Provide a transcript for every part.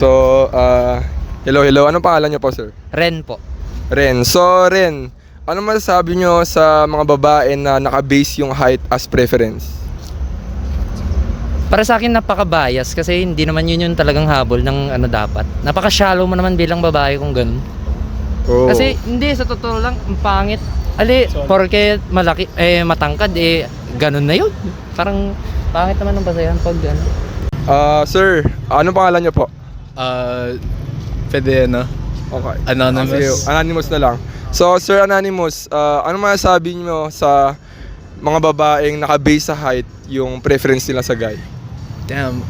So, hello. Anong pangalan niyo po, sir? Ren po. Ren. So, Ren, ano masasabi niyo sa mga babae na naka-base yung height as preference? Para sa akin napaka-bias kasi hindi naman yun yung talagang habol ng ano dapat. Napaka-shallow mo naman bilang babae kung ganun. Oh. Kasi hindi, sa totoo lang, ang pangit. Porke malaki, matangkad, ganun na yun. Parang pangit naman ang basayan pag ano. Sir, anong pangalan niyo po? Pwede ano? Okay. Anonymous. Sige, anonymous na lang. So, Sir Anonymous, ano masasabi niyo sa mga babaeng naka-base sa height yung preference nila sa guy? Damn.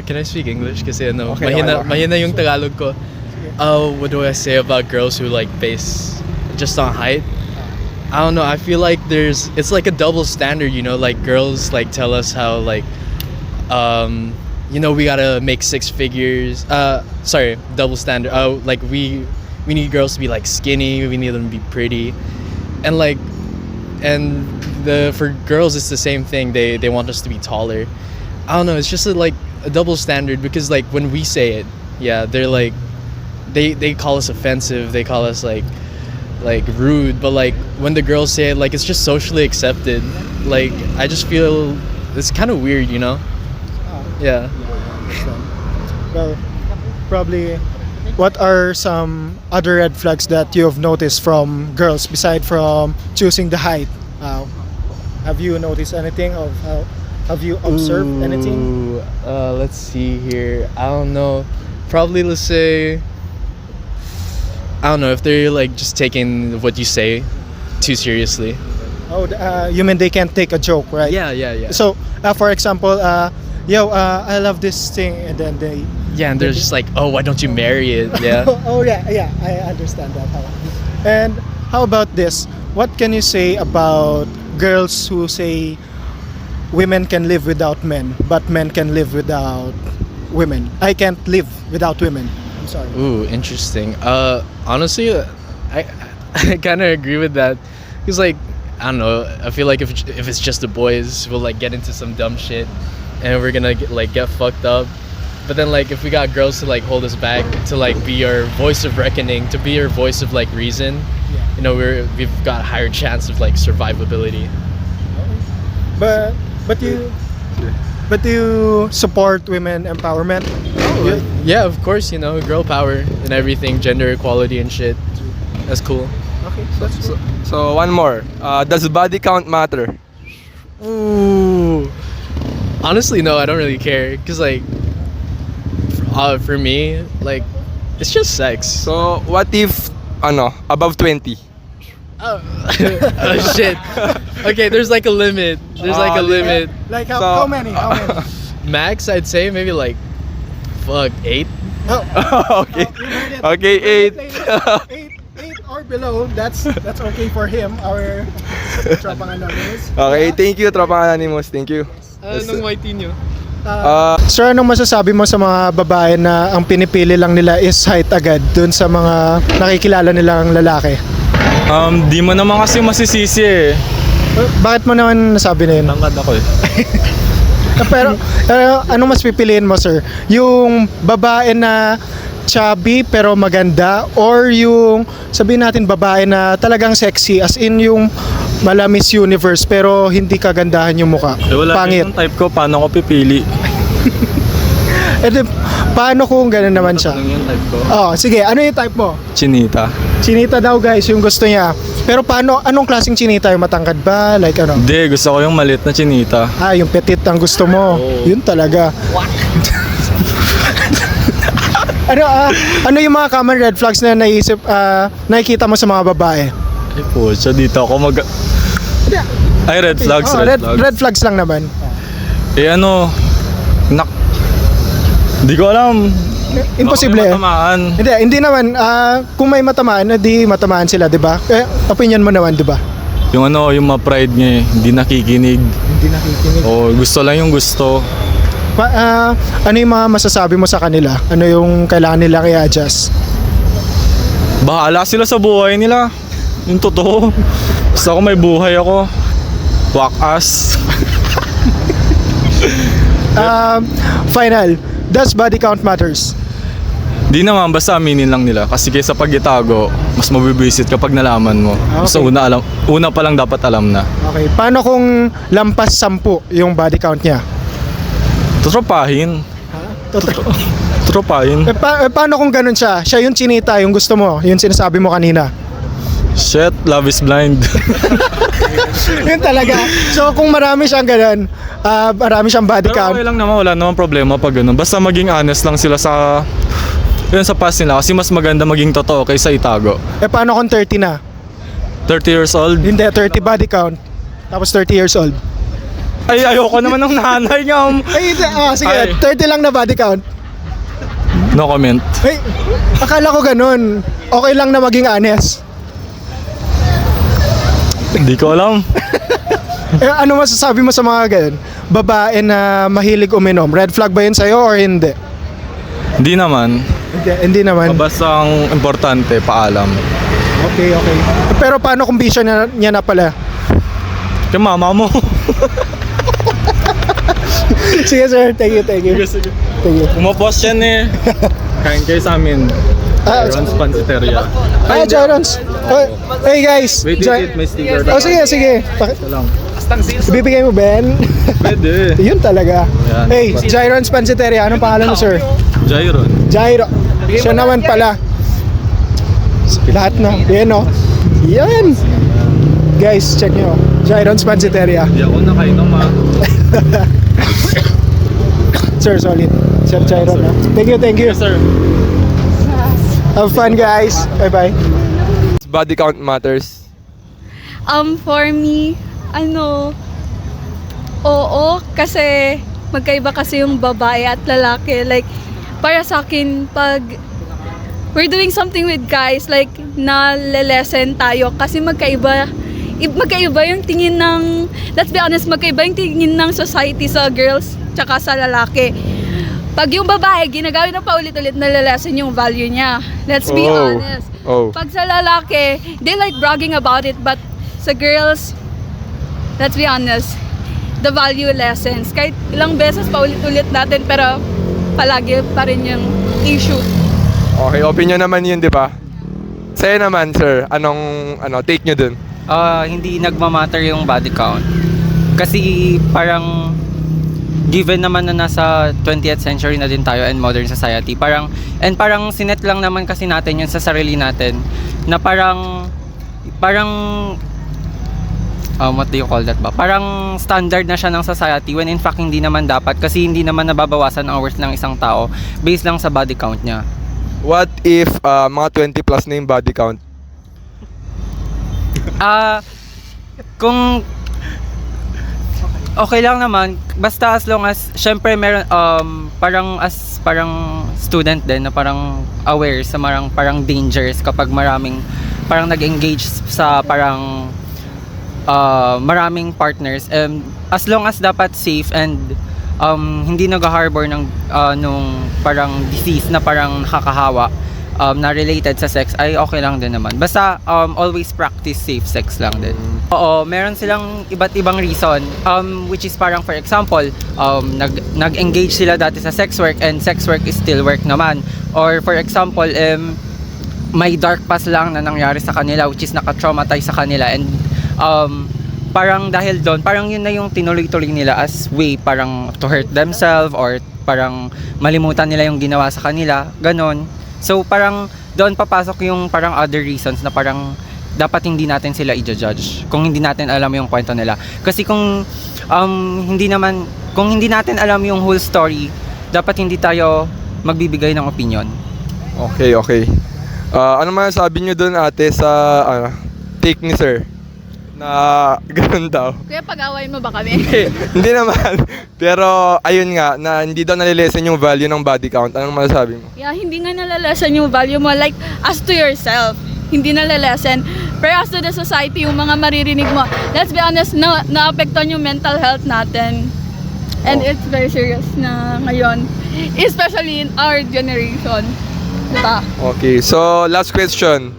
Can I speak English? Kasi ano, Okay, mahina yung Tagalog ko. What do I say about girls who like base just on height? I don't know. I feel like it's like a double standard, you know, like girls like tell us how like we gotta make six figures. Sorry, double standard. Like we need girls to be like skinny. We need them to be pretty, and for girls it's the same thing. They want us to be taller. I don't know. It's just like a double standard because like when we say it, yeah, they're like they call us offensive. They call us like rude. But like when the girls say it, like it's just socially accepted. Like I just feel it's kind of weird, you know? Yeah. Well, probably, what are some other red flags that you have noticed from girls beside from choosing the height? Have you noticed anything of have you observed anything? Let's see here. I don't know. Probably let's say I don't know if they're like just taking what you say too seriously. Oh, you mean they can't take a joke, right? Yeah. So, for example, I love this thing, and then they. Yeah, and they're just like, oh, why don't you marry it? Yeah. Oh yeah, I understand that. And how about this? What can you say about girls who say women can live without men, but men can live without women? I can't live without women. I'm sorry. Ooh, interesting. Honestly, I kind of agree with that. Cause like I don't know. I feel like if it's just the boys, we'll like get into some dumb shit, and we're gonna get fucked up. But then like if we got girls to like hold us back, to like be our voice of reckoning, to be our voice of like reason, you know, we've got a higher chance of like survivability. But do you support women empowerment? Yeah, of course, you know, girl power and everything, gender equality and shit. That's cool. Okay, that's cool. So, one more. Does body count matter? Ooh. Honestly, no, I don't really care. Cause like, for me, like, it's just sex. So, what if, above 20? Oh, oh shit. Okay, there's like a limit. There's like a limit. Like So- how many? Max, I'd say maybe like, 8. Okay. Okay, 8. Eight or below. That's okay for him. Our tropang anonymous. Okay, thank you, Tropang Anonymous. Thank you. Anong white nyo? Sir, anong masasabi mo sa mga babae na ang pinipili lang nila is height agad dun sa mga nakikilala nilang lalaki? Di mo naman kasi masisisi eh. Bakit mo naman nasabi na yun? Tangkad ako eh. Pero anong mas pipiliin mo, sir? Yung babae na chubby pero maganda, or yung sabihin natin babae na talagang sexy, as in yung mala Miss Universe pero hindi kagandahan yung mukha? Wala Pangit. yung type ko, paano ko pipili? Eh di, paano kung gano'n naman siya? Anong yung type ko? Oh, sige, ano yung type mo? Chinita. Chinita daw, guys, yung gusto niya. Pero paano, anong klaseng chinita? Yung matangkad ba? Like ano? Hindi, gusto ko yung maliit na chinita. Yung petit ang gusto mo. Yun talaga. Ano yung mga common red flags na nakikita mo sa mga babae? Ay po, siya dito ako Ay, red flags, Oh, red flags. red flags lang naman. Hindi ko alam. Imposible. Baka may matamaan. Hindi naman. Kung may matamaan, di matamaan sila, di ba? Opinion mo naman, di ba? Yung yung ma-pride niya eh, hindi nakikinig. Hindi nakikinig. O, gusto lang yung gusto. Ano yung mga masasabi mo sa kanila? Ano yung kailangan nilang i-adjust? Bahala sila sa buhay nila. Yung totoo. Gusto ko may buhay ako. Whack ass. Final. Does body count matters? Di naman, basta aminin lang nila. Kasi kaysa pag itago, mas mabibisit kapag nalaman mo. Okay. Basta una pa lang dapat alam na. Okay, paano kung lampas 10 yung body count niya? Tutropahin. Tutropahin. Paano kung ganun siya? Siya yung chinita, yung gusto mo, yung sinasabi mo kanina. Shit, love is blind. Yun talaga. So kung marami siyang ganun, marami siyang body Pero count. okay lang naman, wala namang problema pag ganun. Basta maging honest lang sila sa past nila. Kasi mas maganda maging totoo kaysa itago. Paano kung 30 na? 30 years old? Hindi, 30 body count. Tapos 30 years old. Ay, ayoko naman ng nanay niya. Ay, sige, Ay. 30 lang na body count. No comment. Ay, akala ko ganun. Okay lang na maging honest. Hindi ko alam. Ano masasabi mo sa mga ganun? Babae na mahilig uminom. Red flag ba yun sa'yo or hindi? Hindi naman. Hindi naman. Basta ang importante, paalam. Okay. Pero paano kung bisyo niya na pala? Kaya mama mo. Sige sir, thank you. Thank you. Umapos yan eh. Kain kayo sa amin. Ron's Pansiteria. Jyrons. Hey guys. Wait, may sticker. Oh, sige. lang. Ibibigay mo, Ben? Pwede. Yun talaga. Yan. Hey, Jyrons Pansiteria. Anong pangalan mo, sir? Jairon. Gyro. Siya naman pala. Lahat na. Yan o. Yan. Guys, check nyo. Jyrons Pansiteria. Hindi ako nakainom ha. Sir, solid. Sir Gyron. ha? Thank you. Yes sir. Have fun, guys. Bye-bye. Body count matters. For me, oo, kasi magkaiba kasi yung babae at lalaki. Like, para sa akin, pag we're doing something with guys, like, nalelesen tayo kasi magkaiba yung tingin ng, let's be honest, magkaiba yung tingin ng society sa girls tsaka sa lalaki. Pag yung babae, ginagawin na paulit-ulit, nalelesen yung value niya. Let's be honest. Pag sa lalaki, they like bragging about it, but sa girls, let's be honest, the value lessens. Kahit ilang beses paulit-ulit natin, pero palagi pa rin yung issue. Okay, opinion naman yun, di ba? Sa'yo naman, sir, anong take nyo dun? Hindi nagmamatter yung body count. Kasi parang given naman na nasa 20th century na din tayo and modern society, parang sinet lang naman kasi natin yun sa sarili natin na parang what do you call that ba? Parang standard na siya ng society when in fact hindi naman dapat, kasi hindi naman nababawasan ang worth ng isang tao based lang sa body count niya. What if mga 20 plus na yung body count? Kung okay lang naman, basta as long as syempre meron parang student din na parang aware sa parang dangers kapag parang nag-engage sa maraming partners, as long as dapat safe and hindi nag-harbor ng nung parang disease na parang nakakahawa na related sa sex, ay okay lang din naman. Basta always practice safe sex lang din. Oo, meron silang iba't ibang reason, which is parang for example, nag-engage sila dati sa sex work and sex work is still work naman. Or for example, may dark past lang na nangyari sa kanila which is naka-traumatize sa kanila, and parang dahil doon, parang yun na yung tinuloy-tuloy nila as way parang to hurt themselves or parang malimutan nila yung ginawa sa kanila, ganon. So parang doon papasok yung parang other reasons na parang dapat hindi natin sila i-judge kung hindi natin alam yung kwento nila. Kasi kung hindi natin alam yung whole story, dapat hindi tayo magbibigay ng opinion. Okay. Ano masasabi nyo dun, ate, sa take ni sir? Na ganun daw. Kuya, pag-awayin mo ba kami? Hindi naman. Pero ayun nga, na hindi daw nalilesen yung value ng body count. Anong masasabi mo? Yeah, hindi nga nalalasan yung value mo. Like, as to yourself, hindi nalalasan. Pero as to the society, yung mga maririnig mo, let's be honest, naapektuhan yung mental health natin. And it's very serious na ngayon. Especially in our generation. Diba? Okay, so last question.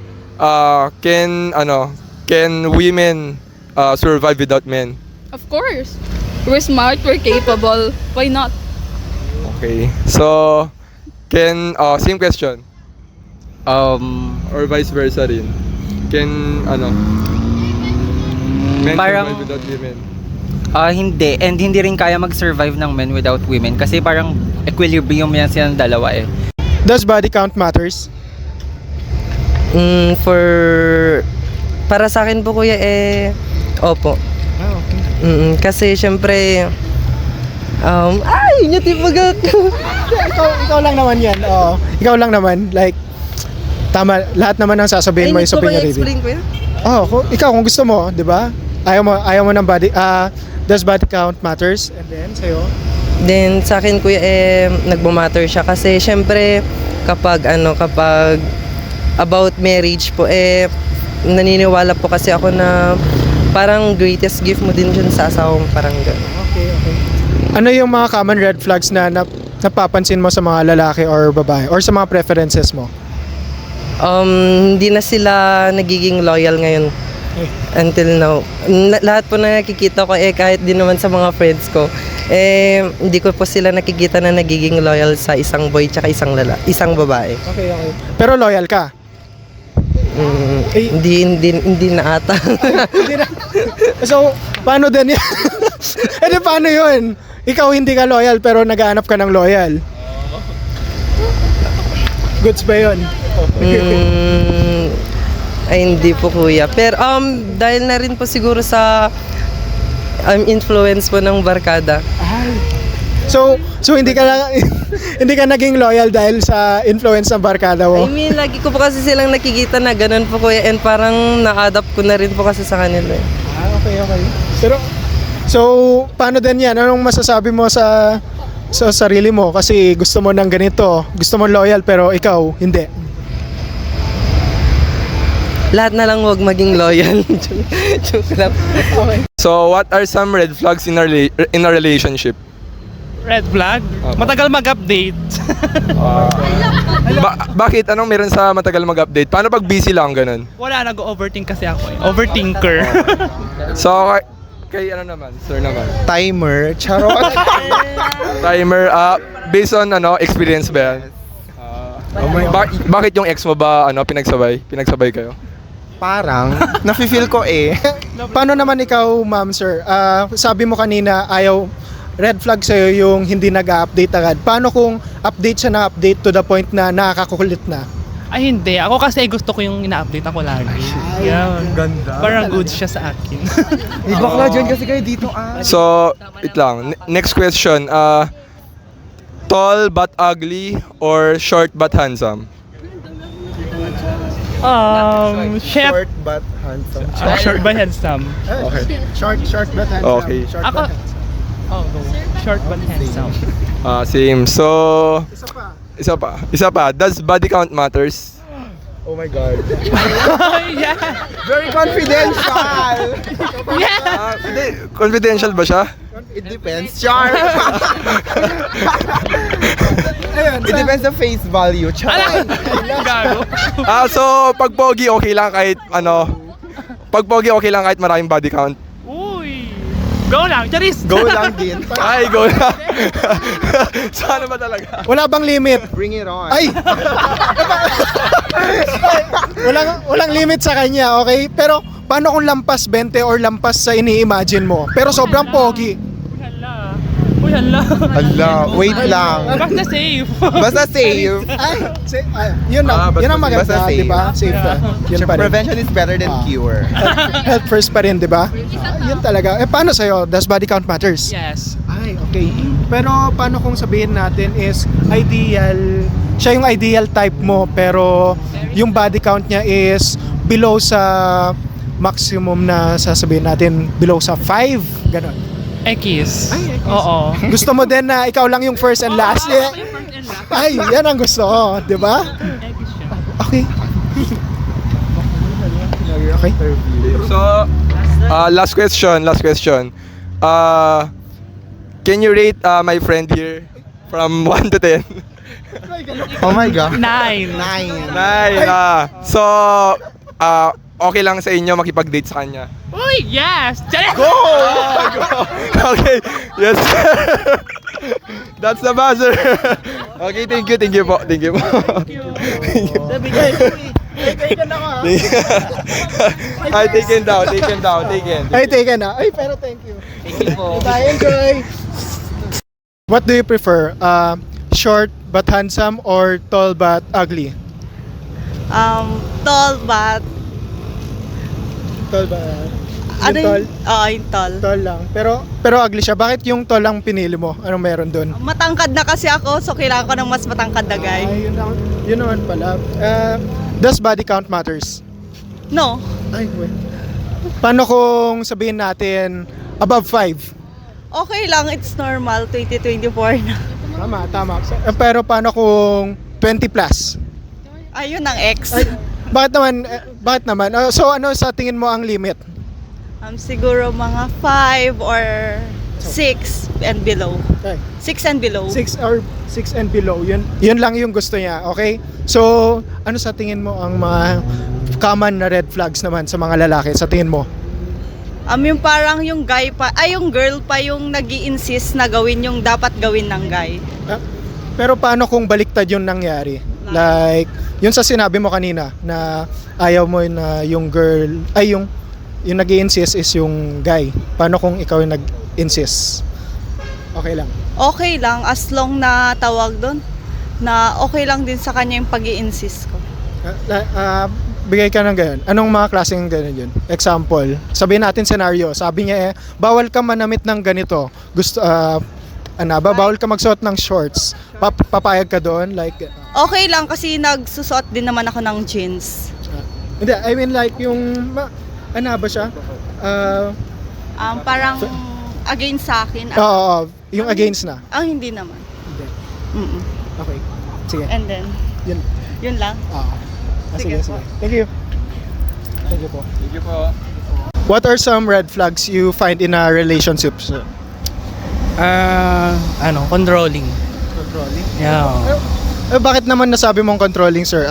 Can women survive without men? Of course. We're smart, we're capable. Why not? Okay. So, same question. Or vice versa rin? Can, men Parang- survive without women? Hindi. And hindi rin kaya mag-survive ng men without women. Kasi parang equilibrium yan silang dalawa eh. Does body count matters? Para sa akin po kuya opo. Okay. Kasi syempre ay, nyati pagat. ikaw lang naman yan. Oo. Ikaw lang naman. Like, tama, lahat naman ang sasabihin mo yung sabihin niya, explain kuya? Ikaw kung gusto mo, di ba? Ayaw mo ng body, does body count matters? And then, sa'yo? Then sa akin kuya nagmo-matter siya kasi syempre kapag about marriage po naniniwala po kasi ako na parang greatest gift mo din dyan sa asawa mo, parang gano'n. Okay. Ano yung mga common red flags na napapansin mo sa mga lalaki or babae? Or sa mga preferences mo? Hindi na sila nagiging loyal ngayon until now. Lahat po na nakikita ko kahit din naman sa mga friends ko hindi ko po sila nakikita na nagiging loyal sa isang boy tsaka isang babae. Okay. Pero loyal ka? Hindi na ata. Hindi na. So, paano din yan? Paano yun? Ikaw hindi ka loyal pero naghahanap ka ng loyal. Goods ba yun? Ay, hindi po kuya. Pero dahil na rin po siguro sa influence po ng barkada. So hindi ka hindi ka naging loyal dahil sa influence ng barkada mo? I mean, lagi ko po kasi silang nakikita na ganun po kuya and parang na-adapt ko na rin po kasi sa kanila. Okay. Pero, so, paano din yan? Anong masasabi mo sa sarili mo? Kasi gusto mo ng ganito, gusto mo loyal pero ikaw, hindi. Lahat na lang huwag maging loyal. Joke lang. So, what are some red flags in a relationship? Red flag? Matagal mag-update. Bakit? Anong meron sa matagal mag-update? Paano pag busy lang, ganun? Wala, nag-overthink kasi ako eh. Overthinker. So, kay ano naman, sir naman? Timer, charot. Timer, based on experience ba yan? Bakit yung ex mo ba pinagsabay kayo? Parang, nafe-feel ko Paano naman ikaw, ma'am, sir? Sabi mo kanina, red flag sa'yo yung hindi nag-update agad. Paano kung update siya na update to the point na nakakakulit na? Ay hindi, ako kasi gusto ko yung ina-update ako lagi. Yan. Ganda. Parang good siya sa akin. Bakla dyan kasi kayo dito So, wait lang. Next question. Tall but ugly or short but handsome? Chef. Short but handsome. Short but handsome. Okay. Short but handsome. Okay. Short Ako, but handsome. go. Short but handsome. Same. So, Isa pa. isa pa. Does body count matters? Oh my God. Yeah. Very confidential. Confidential ba siya? It depends, Char. It depends sa face value, Char. Gago. So, pag pogi, okay lang kahit pag pogi, okay lang kahit maraming body count. Uy. Go lang, Charis. Go lang din. Ay, go na. Sana ba talaga? Wala bang limit? Bring it on. Ay! walang limit sa kanya, okay? Pero paano kung lampas 20 or lampas sa ini-imagine mo? Pero sobrang pogi. Uy, hala. Ala, wait lang. Basta safe. Basta safe. Yun ang maganda, basta safe. di ba? Safe na. Yun pa rin. Prevention is better than cure. Health first pa rin, di ba? Yun talaga. Paano sa'yo? Does body count matters? Yes. Ay, okay. Pero paano kung sabihin natin is ideal, siya yung ideal type mo pero yung body count niya is below sa maximum na sasabihin natin, below sa 5, ganon. Ekis. Ay, ekis. Oo. Gusto mo din na ikaw lang yung first and last? Ay, yan ang gusto ko, di ba? Ekis siya. Okay. Okay. So, last question. Can you rate my friend here from 1 to 10? Oh my God. 9. 9. So, okay lang sa inyo makipag-date sa kanya? Uy, yes! Charis! Okay, yes. That's the buzzer. Okay, thank you po. Thank you po. Ay, taken down. Ay, taken na. Ay, pero thank you. Thank you po. Bye, enjoy. What do you prefer? Short but handsome or tall but ugly? Tall but Tall ba? ano Yung tall? Oo, yung tall. Tall lang. Pero ugly siya. Bakit yung tall lang pinili mo? Anong meron doon? Matangkad na kasi ako, so kailangan ko ng mas matangkad na guy. Ay, yun naman pala. Does body count matters? No. Ay, wait. Paano kung sabihin natin above 5? Okay lang, it's normal, 2024 na. Tama. Pero paano kung 20 plus? Ayun ang ex. Ay, bakit naman? So ano sa tingin mo ang limit? Siguro mga 5 or 6 and below. Okay. 6 and below. 6 and below. Yun lang yung gusto niya. Okay? So, ano sa tingin mo ang mga common na red flags naman sa mga lalaki sa tingin mo? Yung parang yung guy pa, yung girl pa yung nag-i-insist na gawin yung dapat gawin ng guy. Pero paano kung baliktad yung nangyari? Like, yun sa sinabi mo kanina na ayaw mo na yung girl, yung nag-i-insist is yung guy. Paano kung ikaw yung nag-insist? Okay lang. Okay lang, as long na tawag doon, na okay lang din sa kanya yung pag-i-insist ko. Bigay ka ng ganyan. Anong mga klaseng ganyan yun? Example, sabihin natin scenario. Sabi niya bawal ka manamit ng ganito. Gusto, bawal ka magsuot ng shorts. Papayag ka doon? Like, Okay lang kasi nagsusuot din naman ako ng jeans. hindi, I mean like yung, ba siya? Parang against sa akin. Oo, yung against na. Hindi naman. Hindi. Mm-mm. Okay. Sige. And then, yun lang. Sige. Sige po. Thank you. Thank you po. Thank you po. What are some red flags you find in a relationship, sir? Controlling. Controlling? Yeah. Bakit naman nasabi mong controlling, sir?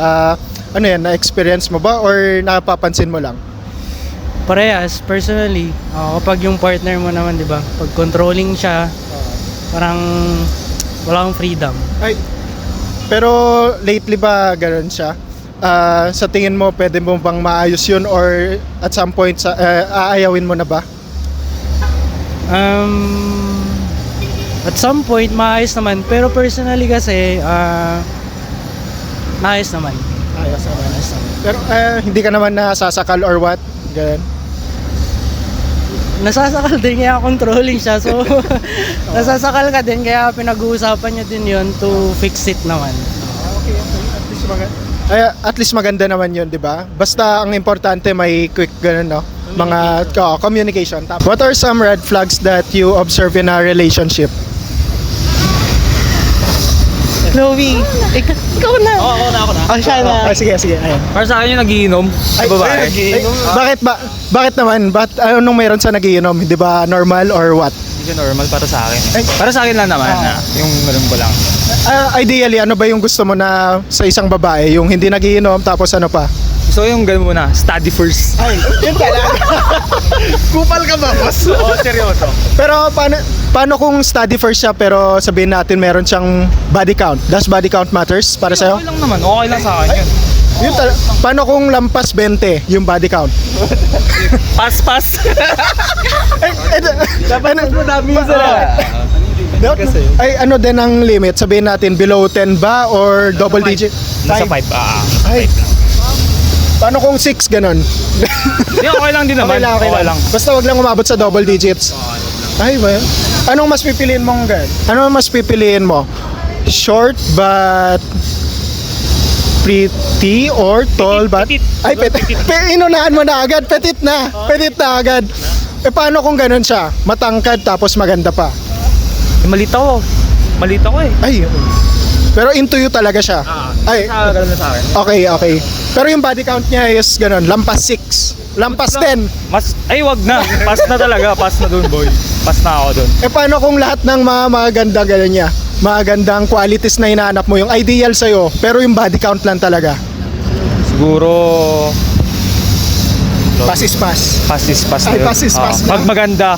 Ano yan, na-experience mo ba or napapansin mo lang? Parehas, personally, kapag yung partner mo naman, di ba, pag controlling siya, parang wala kang freedom. Ay, pero lately ba ganun siya? Sa tingin mo, pwede mo bang maayos yun or at some point, aayawin mo na ba? At some point, maayos naman. Pero personally kasi, maayos naman. Ayos naman. Pero hindi ka naman nasasakal or what? Ganun. Nasasakal din kaya controlling siya. So, nasasakal ka din kaya pinag-uusapan nyo din yun to fix it naman. Okay. At least maganda naman yun, di ba? Basta ang importante may quick ganun, no? Mga communication. What are some red flags that you observe in a relationship? Chloe, ikaw na. Ako na. Siya na. Sige. Ayan. Para sa akin yung nagiinom. Babae. Bakit naman? Anong meron sa nagiinom? Di ba normal or what? Hindi siya normal para sa akin. Para sa akin lang naman yung ganun ko lang. Ideally, ano ba yung gusto mo na sa isang babae? Yung hindi nagiinom tapos ano pa? So yung ganun muna, study first. Ay, yun talaga. Kupal ka ba, boss? Oo, seryoso. Pero paano kung study first siya pero sabihin natin meron siyang body count? Does body count matters para sa'yo? Okay lang naman, okay lang sa akin yun. Paano kung lampas 20 yung body count? Pass. Dapat mo dami yun ay ano din ang limit? Sabihin natin below 10 ba or double digit? Nasa 5. Ay. Paano kung 6 ganon? Hindi, okay lang din naman. Okay lang. Basta wag lang umabot sa double digits. Ay ba? Anong mas pipiliin mong gan? Ano mas pipiliin mo? Short but pretty or tall but ay petit. Inunahan mo na agad, petit na agad. Paano kung ganon siya? Matangkad tapos maganda pa. Malito ko eh. Ay. Pero into you talaga siya. Ay. Ganun na sa akin. Okay. Pero yung body count niya is ganun, lampas 6, lampas 10. Wag na. Pass na talaga. Pass na dun, boy. Pass na ako dun. Paano kung lahat ng mga maganda ganun niya? Magandang qualities na hinahanap mo, yung ideal sa'yo, pero yung body count lang talaga? Siguro Pass is pass. pass is pass. Ay, pass is pass lang. Pag maganda,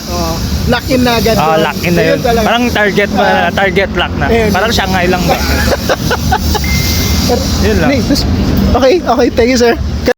lock in na agad. Ah, lock in na yun. talaga. Parang target lock na. Ayun. Parang Shanghai lang ba? Yun lang. Okay, thank you sir.